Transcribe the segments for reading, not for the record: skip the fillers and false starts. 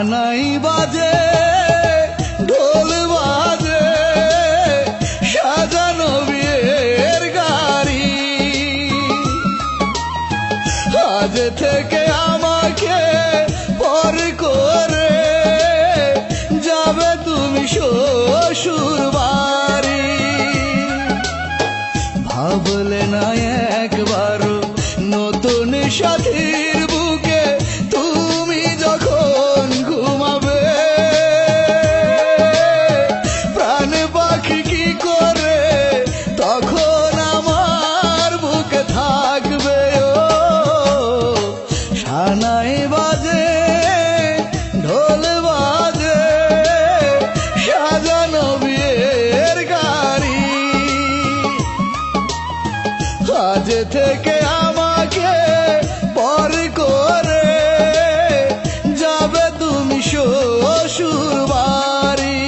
সানাই বাজে ঢোল বাজে সাজানো বিয়ের গাড়ি। আজ থেকে আমাকে পর করে যাবে তুমি শ্বশুর বাড়ি। ভাবলে না একবারও নতুন সাথীর বুকে তুমি যখন ঘুমাবে, প্রাণ পাখি কি করে তখন আমার বুকে থাকবে। ও সানাই বাজে ঢোল বাজে সাজানো বিয়ের গাড়ি। আজ থেকে আমাকে পর করে যাবে তুমি শ্বশুর বাড়ি।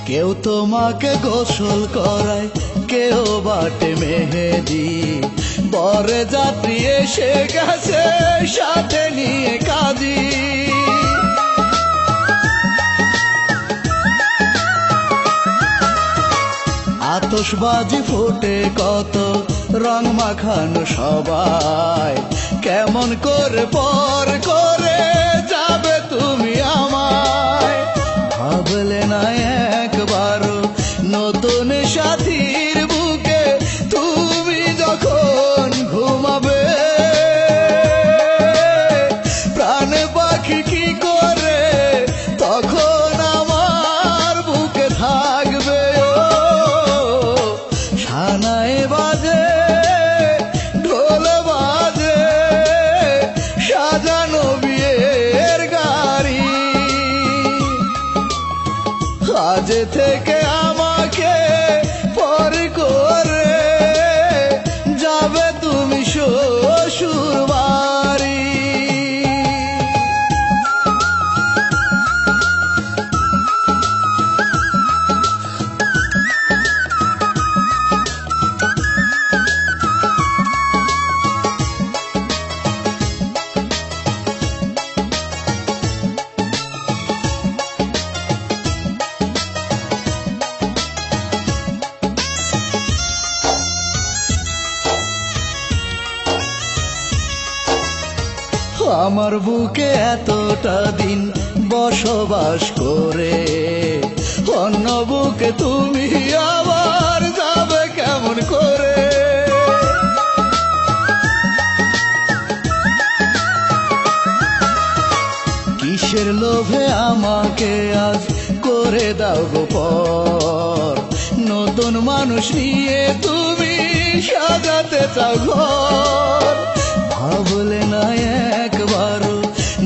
কেউ তোমাকে গোসল করায়, কেউ বাটে মেহেদি, বরে যাত্রী এসে গেছে সাথে নিয়ে কাঁদি। আতশবাজি ফুটে কত রং মাখানো সবাই, কেমন করে পর করে যাবে তুমি আমায়। ভাবলে না একবারও নতুন সাথীর বুকে তুমি যখন ঘুমাবে, প্রাণ পাখি কি করে তখন আমার বুকে থাকবে। ও সানাই বাজে ঢোল বাজে সাজানো বিয়ের গাড়ি। আজ থেকে আমাকে পর করে যাবে তুমি শ্বশুর বাড়ি। আমার বুকে এতটা দিন বসবাস করে অন্য বুকে তুমি আবার যাবে কেমন করে। কিসের লোভে আমাকে আজ করে দাও গো পর, নতুন মানুষ নিয়ে তুমি সাজাতে চাও ঘর। ভাবলে না একবারও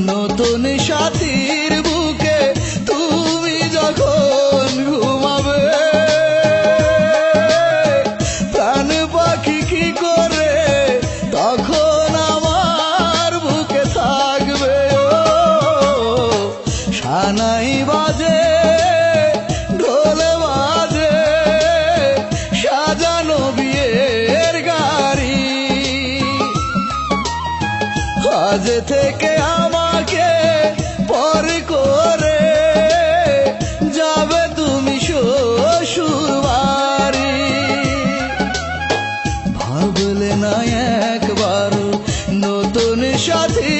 নতুন সাথীর বুকে তুমি যখন ঘুমাবে, প্রাণ পাখি কি করে তখন আমার বুকে থাকবে। ও সানাই বাজে ঢোল বাজে সাজানো বিয়ের গাড়ি। আজ থেকে আমাকে পর করে যাবে তুমি শ্বশুর বাড়ি। ভাবলে না একবারও নতুন সাথী